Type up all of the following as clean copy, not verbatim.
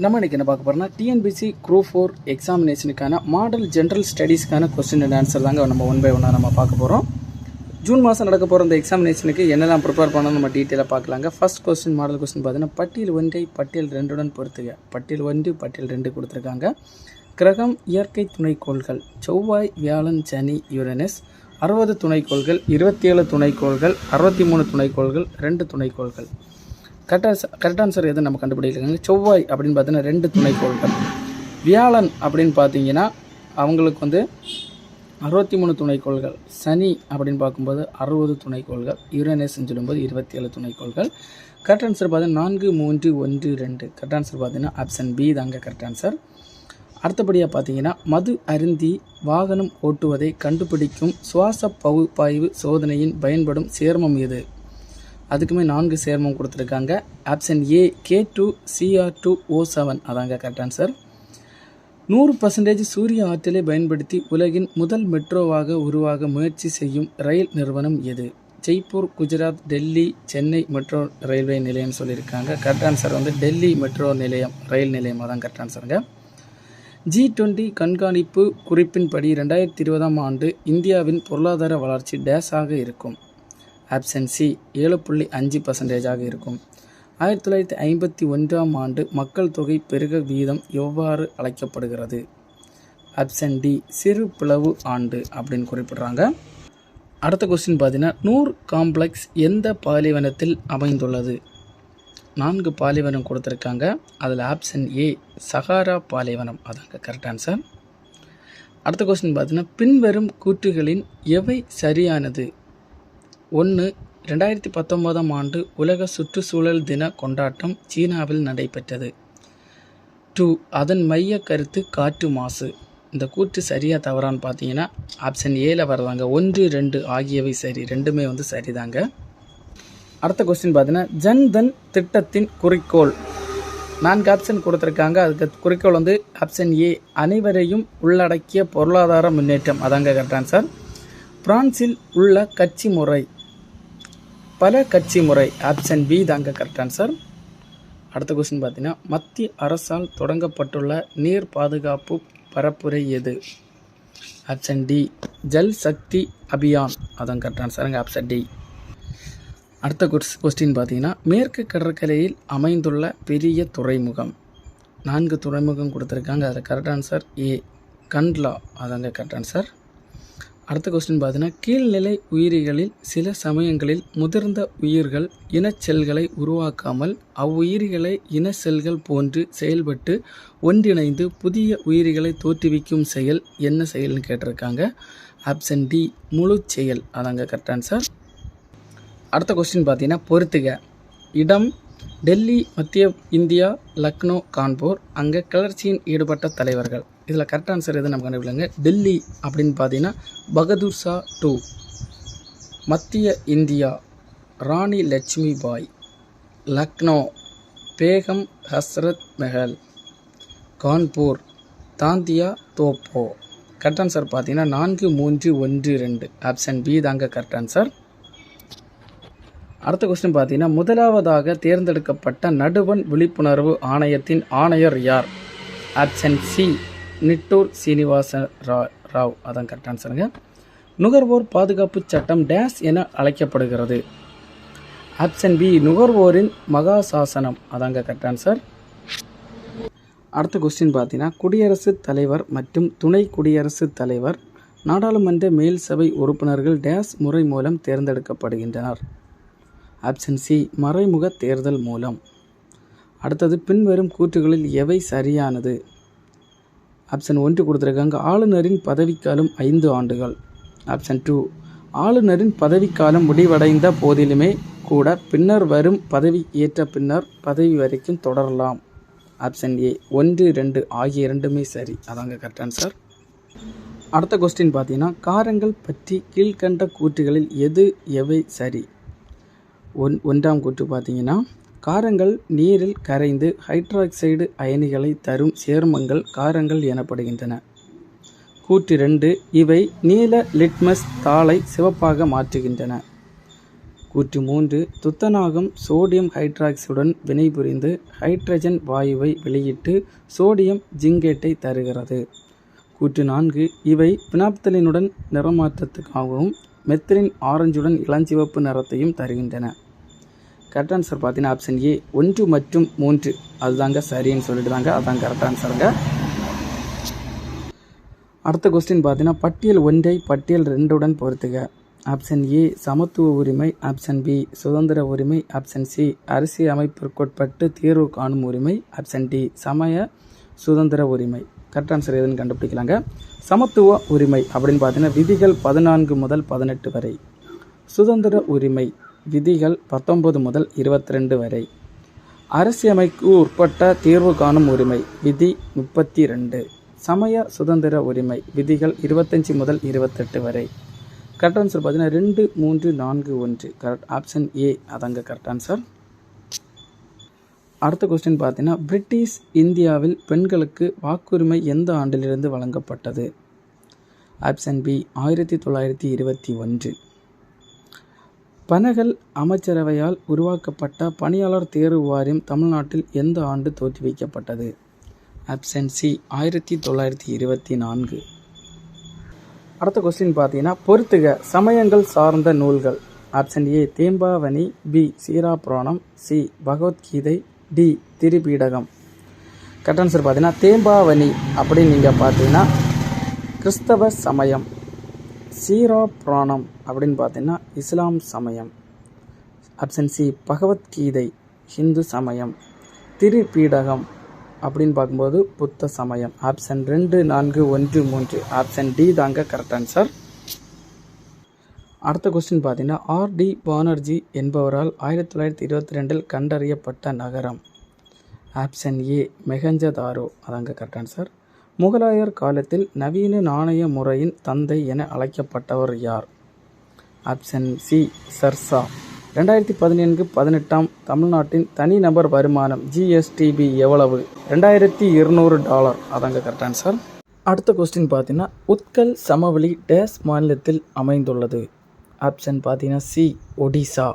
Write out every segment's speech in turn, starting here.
நம்ம இன்றைக்கி என்ன பார்க்க போகிறோம்னா டிஎன்பிசி குரூப் 4 எக்ஸாமினேஷனுக்கான மாடல் ஜென்ரல் ஸ்டடீஸ்க்கான கொஸ்டின் அண்ட் ஆன்சர் தாங்க நம்ம ஒன் பை ஒன்னாக நம்ம பார்க்க போகிறோம். ஜூன் மாதம் நடக்க போகிற இந்த எக்ஸாமினேஷனுக்கு என்னெல்லாம் ப்ரிப்பேர் பண்ணணும் நம்ம டீட்டெயிலாக பார்க்கலாங்க. ஃபர்ஸ்ட் கொஸ்டின் மாடல் கொஸ்டின் பார்த்தீங்கன்னா பட்டியல் 1ஐ பட்டியல் 2உடன் பொறுத்துக. பட்டியல் 1 பட்டியல் 2 கொடுத்துருக்காங்க. கிரகம் இயற்கை துணைக்கோள்கள் செவ்வாய் வியாழன் சனி யுரேனஸ். 60 துணைக்கோள்கள், 27 துணைக்கோள்கள், 63 துணைக்கோள்கள், 2 துணைக்கோள்கள். கரெக்ட் ஆன்சர் எதுவும் நம்ம கண்டுபிடிக்கலாங்க. செவ்வாய் அப்படின்னு பார்த்தீங்கன்னா 2 துணைக்கோள்கள். வியாழன் அப்படின்னு பார்த்தீங்கன்னா அவங்களுக்கு 63 துணைக்கோள்கள். சனி அப்படின்னு பார்க்கும்போது 60 துணைக்கோள்கள். யுரேனஸ்ன்னு சொல்லும்போது 27 துணைக்கோள்கள். கரெக்ட் ஆன்சர் பார்த்தீங்கன்னா 4, 3, 1, 2. கரெக்ட் ஆன்சர் பார்த்தீங்கன்னா ஆப்ஷன் பி தாங்க கரெக்ட் ஆன்சர். அடுத்தபடியாக பார்த்தீங்கன்னா மது அருந்தி வாகனம் ஓட்டுவதை கண்டுபிடிக்கும் சுவாச பகுப்பாய்வு சோதனையின் பயன்படும் சேர்மம் எது? அதுக்குமே 4 சேர்மம் கொடுத்துருக்காங்க. ஆப்ஷன் ஏ K2CR2O7 அதாங்க கரெக்ட் ஆன்சர். 100% சூரிய ஆற்றலை பயன்படுத்தி உலகின் முதல் மெட்ரோவாக உருவாக முயற்சி செய்யும் ரயில் நிறுவனம் எது? ஜெய்ப்பூர், குஜராத், டெல்லி, சென்னை மெட்ரோ ரயில்வே நிலையம்னு சொல்லியிருக்காங்க. கரெக்ட் ஆன்சர் டெல்லி மெட்ரோ நிலையம், ரயில் நிலையம் அதான் கரெக்ட் ஆன்சருங்க. G20 கண்காணிப்பு குறிப்பின்படி 2020ஆம் ஆண்டு இந்தியாவின் பொருளாதார வளர்ச்சி டேஸாக இருக்கும். ஆப்ஷன் சி 7.5% இருக்கும். 1951ஆம் ஆண்டு மக்கள் தொகை பெருக வீதம் எவ்வாறு அழைக்கப்படுகிறது? ஆப்ஷன் டி சிறு பிளவு ஆண்டு அப்படின்னு குறிப்பிட்றாங்க. அடுத்த கொஸ்டின் பார்த்தீங்கன்னா நூர் காம்ப்ளெக்ஸ் எந்த பாலைவனத்தில் அமைந்துள்ளது? 4 பாலைவனம் கொடுத்துருக்காங்க. அதில் ஆப்ஷன் ஏ சஹாரா பாலைவனம் அதாங்க கரெக்ட் ஆன்சர். அடுத்த கொஸ்டின் பார்த்தீங்கன்னா பின்வரும் கூற்றுகளின் எவை சரியானது? 1. 2019ஆம் ஆண்டு உலக சுற்றுச்சூழல் தின கொண்டாட்டம் சீனாவில் நடைபெற்றது. 2. அதன் மைய கருத்து காற்று மாசு. இந்த கூற்று சரியாக தவறான்னு பார்த்தீங்கன்னா ஆப்ஷன் ஏல வரதாங்க. 1, 2 ஆகியவை சரி, ரெண்டுமே சரிதாங்க. அடுத்த கொஸ்டின் பார்த்தீங்கன்னா ஜன்தன் திட்டத்தின் குறிக்கோள். 4 ஆப்ஷன் கொடுத்துருக்காங்க. அதுக்கு குறிக்கோள் ஆப்ஷன் ஏ அனைவரையும் உள்ளடக்கிய பொருளாதார முன்னேற்றம் அதாங்க கரெக்ட் ஆன்சர். பிரான்சில் உள்ள கட்சி முறை பல கட்சி முறை. ஆப்ஷன் பி தாங்க கரெக்ட் ஆன்சர். அடுத்த கொஸ்டின் பார்த்தீங்கன்னா மத்திய அரசால் தொடங்கப்பட்டுள்ள நீர் பாதுகாப்பு பரப்புரை எது? ஆப்ஷன் டி ஜல் சக்தி அபியான் அதான் கரெக்ட் ஆன்சருங்க. Option D. அடுத்த கொஸ்டின் பார்த்தீங்கன்னா மேற்கு கடற்கரையில் அமைந்துள்ள பெரிய துறைமுகம். 4 துறைமுகம் கொடுத்துருக்காங்க. அதில் கரெக்ட் ஆன்சர் ஏ கண்ட்லா அதாங்க கரெக்ட் ஆன்சர். அடுத்த கொஸ்டின் பார்த்தீங்கன்னா கீழ்நிலை உயிரிகளில் சில சமயங்களில் முதிர்ந்த உயிர்கள் இனச்செல்களை உருவாக்காமல் அவ்வுயிரிகளை இன செல்கள் போன்று செயல்பட்டு ஒன்றிணைந்து புதிய உயிரிகளை தோற்றுவிக்கும் செயல் என்ன செயல்னு கேட்டிருக்காங்க. ஆப்ஷன் டி முழு செயல் அதாங்க கரெக்ட் ஆன்சர். அடுத்த கொஸ்டின் பார்த்தீங்கன்னா பொறுத்துக. இடம் டெல்லி, மத்திய இந்தியா, லக்னோ, கான்பூர். அங்கே கிளர்ச்சியின் ஈடுபட்ட தலைவர்கள். இதில் கரெக்ட் ஆன்சர் எது நம்ம கண்டுபிடிக்கலாங்க. டெல்லி அப்படின்னு பார்த்தீங்கன்னா பகதூர் ஷா 2. மத்திய இந்தியா ராணி லட்சுமி பாய். லக்னோ பேகம் ஹஸ்ரத் மெஹல். கான்பூர் தாந்தியா தோப்போ. கரெக்ட் ஆன்சர் பார்த்தீங்கன்னா 4, 3, 1, 2 ஆப்ஷன் பி தாங்க கரெக்ட் ஆன்சர். அடுத்த கொஸ்டின் பார்த்தீங்கன்னா முதலாவதாக தேர்ந்தெடுக்கப்பட்ட நடுவண் விழிப்புணர்வு ஆணையத்தின் ஆணையர் யார்? ஆப்ஷன் சி நிட்டூர் சீனிவாச ராவ் அதான் கரெக்ட் ஆன்சருங்க. நுகர்வோர் பாதுகாப்பு சட்டம் டேஸ் என அழைக்கப்படுகிறது? ஆப்ஷன் பி நுகர்வோரின் மகாசாசனம் அதாங்க கரெக்ட் ஆன்சர். அடுத்த கொஸ்டின் பார்த்தீங்கன்னா குடியரசுத் தலைவர் மற்றும் துணை குடியரசுத் தலைவர் நாடாளுமன்ற மேல் சபை உறுப்பினர்கள் டேஸ் முறை மூலம் தேர்ந்தெடுக்கப்படுகின்றனர்? ஆப்ஷன் சி மறைமுக தேர்தல் மூலம். அடுத்தது பின்வரும் கூற்றுகளில் எவை சரியானது? ஆப்ஷன் 1 கொடுத்துருக்காங்க ஆளுநரின் பதவிக்காலம் 5 ஆண்டுகள். ஆப்ஷன் 2 ஆளுநரின் பதவிக்காலம் முடிவடைந்த போதிலுமே கூட பின்னர் வரும் பதவி ஏற்ற பின்னர் பதவி வரைக்கும் தொடரலாம். ஆப்ஷன் ஏ 1, 2 ஆகிய இரண்டுமே சரி அதாங்க கரெக்ட் ஆன்சர். அடுத்த கொஸ்டின் பார்த்தீங்கன்னா காரங்கள் பற்றி கீழ்கண்ட கூற்றுகளில் எவை சரி? 1ஆம் கூற்று பார்த்தீங்கன்னா காரங்கள் நீரில் கரைந்து ஹைட்ராக்சைடு அயனிகளை தரும் சேர்மங்கள் காரங்கள் எனப்படுகின்றன. கூற்று 2 இவை நீல லிட்மஸ் தாளை சிவப்பாக மாற்றுகின்றன. கூற்று 3 துத்தநாகம் சோடியம் ஹைட்ராக்சைடுடன் வினைபுரிந்து ஹைட்ரஜன் வாயுவை வெளியிட்டு சோடியம் ஜிங்கேட்டை தருகிறது. கூற்று 4 இவை பினாப்தலினுடன் நிறமாற்றத்துக்காகவும் மெத்திலின் ஆரஞ்சுடன் இளஞ்சிவப்பு நிறத்தையும் தருகின்றன. கரெக்ட் ஆன்சர் பார்த்தீங்கன்னா ஆப்ஷன் ஏ 1 மற்றும் 3 அதுதாங்க சரின்னு சொல்லிட்டுதாங்க. அதான் கரெக்ட் ஆன்சருங்க. அடுத்த கொஸ்டின் பார்த்தீங்கன்னா பட்டியல் 1ஐ பட்டியல் 2உடன் பொறுத்துக. ஆப்ஷன் ஏ சமத்துவ உரிமை, ஆப்ஷன் பி சுதந்திர உரிமை, ஆப்ஷன் சி அரசியல் அமைப்பிற்குட்பட்டு தீர்வு காணும் உரிமை, ஆப்ஷன் டி சமய சுதந்திர உரிமை. கரெக்ட் ஆன்சர் எதுன்னு கண்டுபிடிக்கலாங்க. சமத்துவ உரிமை அப்படின்னு பார்த்தீங்கன்னா விதிகள் 14 முதல் 18 வரை. சுதந்திர உரிமை விதிகள் 19 முதல் 22 வரை. அரசியமைப்பு உட்பட்ட தீர்வு காணும் உரிமை விதி 32. சமய சுதந்திர உரிமை விதிகள் 25 முதல் 28 வரை. கரெக்ட் ஆன்சர் பார்த்தீங்கன்னா 2, 3, 4, 1. கரெக்ட் ஆப்ஷன் ஏ அதாங்க கரெக்ட் ஆன்சர். அடுத்த கொஸ்டின் பார்த்தீங்கன்னா பிரிட்டிஷ் இந்தியாவில் பெண்களுக்கு வாக்குரிமை எந்த ஆண்டிலிருந்து வழங்கப்பட்டது? Option B 1921. பனகல் அமைச்சரவையால் உருவாக்கப்பட்ட பணியாளர் தேர்வு வாரியம் தமிழ்நாட்டில் எந்த ஆண்டு தோற்றுவிக்கப்பட்டது? Option C 1924. அடுத்த கொஸ்டின் பார்த்தீங்கன்னா பொறுத்துக சமயங்கள் சார்ந்த நூல்கள். Option A Thembavani, B Seerapuranam, C Bhagavad Gita, D Tripitaka. Correct answer பார்த்தீங்கன்னா தேம்பாவணி அப்படின்னு நீங்கள் பார்த்தீங்கன்னா கிறிஸ்தவ சமயம், சீராபுராணம் அப்படின்னு பார்த்தீங்கன்னா இஸ்லாம் சமயம், ஆப்ஷன் சி பகவத்கீதை ஹிந்து சமயம், திரிபீடகம் அப்படின்னு பார்க்கும்போது புத்த சமயம். ஆப்ஷன் 2, 4, 1, 3. ஆப்ஷன் டி தாங்க கரெக்ட் ஆன்சர். அடுத்த கொஸ்டின் பார்த்தீங்கன்னா ஆர்.டி. பானர்ஜி என்பவரால் 1922 கண்டறியப்பட்ட நகரம். ஆப்ஷன் ஏ மெஹஞ்சதாரோ அதாங்க கரெக்ட் ஆன்சர். முகலாயர் காலத்தில் நவீன நாணய முறையின் தந்தை என அழைக்கப்பட்டவர் யார்? Option C Sarsa. 2017-18 தமிழ்நாட்டின் தனிநபர் வருமானம் ஜிஎஸ்டிபி எவ்வளவு? $2200 அதாங்க கரெக்ட் ஆன்சர். அடுத்த கொஸ்டின் பார்த்தீங்கன்னா உத்கல் சமவெளி டேஸ் மாநிலத்தில் அமைந்துள்ளது? ஆப்ஷன் பார்த்தீங்கன்னா சி ஒடிசா.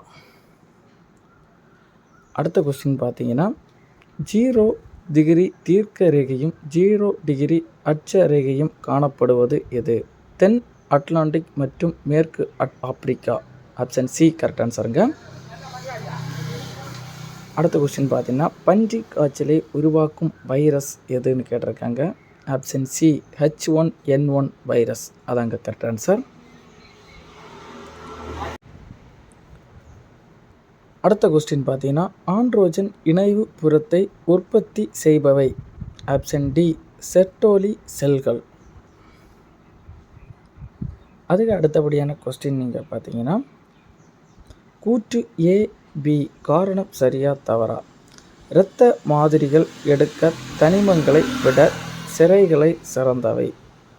அடுத்த கொஸ்டின் பார்த்தீங்கன்னா 0 டிகிரி தீர்க்க ரேகையும் 0 டிகிரி அட்ச ரேகையும் காணப்படுவது எது? தென் அட்லாண்டிக் மற்றும் மேற்கு ஆப்பிரிக்கா. ஆப்ஷன் சி கரெக்ட் ஆன்சருங்க. அடுத்த கொஸ்டின் பார்த்தீங்கன்னா பன்றி காய்ச்சலை உருவாக்கும் வைரஸ் எதுன்னு கேட்டிருக்காங்க. ஆப்ஷன் சி H1N1 வைரஸ் அதாங்க கரெக்ட் ஆன்சர். அடுத்த கொஸ்டின் பார்த்தீங்கன்னா ஆண்ட்ரோஜன் இணைவு புரத்தை உற்பத்தி செய்பவை. ஆப்ஷன் டி செர்டோலி செல்கள். அதுக்கு அடுத்தபடியான கொஸ்டின் நீங்கள் பார்த்தீங்கன்னா கூற்று ஏ பி காரணம் சரியா தவறா? இரத்த மாதிரிகள் எடுக்க தனிமங்களை விட சிரைகளை சிறந்தவை.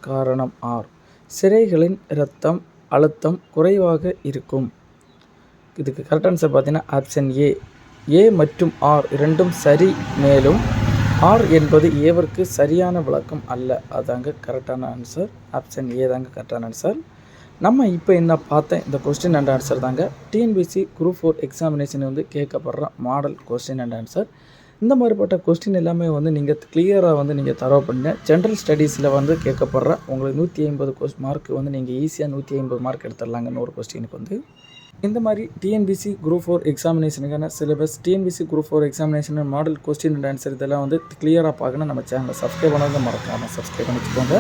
காரணம் ஆர். சிரைகளின் இரத்தம் அழுத்தம் குறைவாக இருக்கும். இதுக்கு கரெக்ட் ஆன்சர் பார்த்தீங்கன்னா ஆப்ஷன் ஏ. ஏ மற்றும் ஆர் இரண்டும் சரி, மேலும் ஆர் என்பது ஏவிற்கு சரியான விளக்கம் அல்ல. அதாங்க கரெக்டான ஆன்சர். ஆப்ஷன் ஏ தாங்க கரெக்டான ஆன்சர். நம்ம இப்போ என்ன பார்த்தேன் இந்த கொஸ்டின் அண்ட் ஆன்சர் தாங்க டிஎன்பிஎஸ்சி குரூப் 4 எக்ஸாமினேஷன் வந்து கேட்கப்படுற மாடல் கொஸ்டின் அண்ட் ஆன்சர். இந்த மாதிரிப்பட்ட கொஸ்டின் எல்லாமே வந்து நீங்கள் கிளியராக வந்து நீங்கள் தரவு பண்ணுங்க. ஜென்ரல் ஸ்டடீஸில் வந்து கேட்கப்படுற உங்களுக்கு 150 மார்க் வந்து நீங்கள் ஈஸியாக 150 மார்க் எடுத்துடலாங்க 100 கொஸ்டினுக்கு வந்து. இந்த மாதிரி டிஎன்பிஎஸ்சி குரூப் 4 எக்ஸாமினேஷனுக்கான syllabus, TNPSC group 4 examination model question and answer இதெல்லாம் வந்து கிளியராக பார்க்கணும். நம்ம சேனலை சப்ஸ்கிரைப் பண்ணாத மறக்காமல் சப்ஸ்கிரைப் பண்ணிச்சுக்கோங்க.